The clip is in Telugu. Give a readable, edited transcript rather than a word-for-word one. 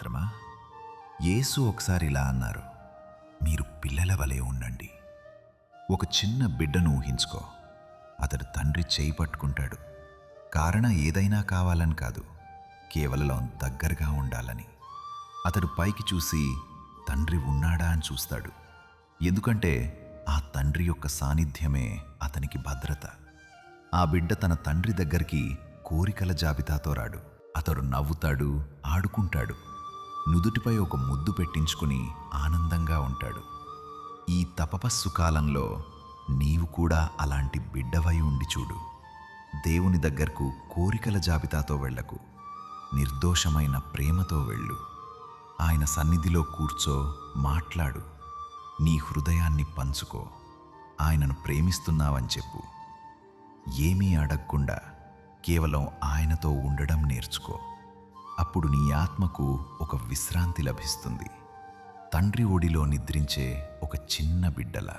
మిత్రమా, యేసు ఒకసారి ఇలా అన్నారు, మీరు పిల్లల వలె ఉండండి. ఒక చిన్న బిడ్డను ఊహించుకో. అతడు తండ్రి చేయి పట్టుకుంటాడు. కారణం ఏదైనా కావాలని కాదు, కేవలం దగ్గరగా ఉండాలని. అతడు పైకి చూసి తండ్రి ఉన్నాడా అని చూస్తాడు. ఎందుకంటే ఆ తండ్రి యొక్క సాన్నిధ్యమే అతనికి భద్రత. ఆ బిడ్డ తన తండ్రి దగ్గరికి కోరికల జాబితాతో రాడు. అతడు నవ్వుతాడు, ఆడుకుంటాడు, నుదుటిపై ఒక ముద్దు పెట్టించుకుని ఆనందంగా ఉంటాడు. ఈ తపస్సు కాలంలో నీవు కూడా అలాంటి బిడ్డవై ఉండి చూడు. దేవుని దగ్గరకు కోరికల జాబితాతో వెళ్ళకు, నిర్దోషమైన ప్రేమతో వెళ్ళు. ఆయన సన్నిధిలో కూర్చో, మాట్లాడు, నీ హృదయాన్ని పంచుకో. ఆయనను ప్రేమిస్తున్నావని చెప్పు. ఏమీ అడగకుండా కేవలం ఆయనతో ఉండడం నేర్చుకో. అప్పుడు నీ ఆత్మకు ఒక విశ్రాంతి లభిస్తుంది, తండ్రి ఒడిలో నిద్రించే ఒక చిన్న బిడ్డలా.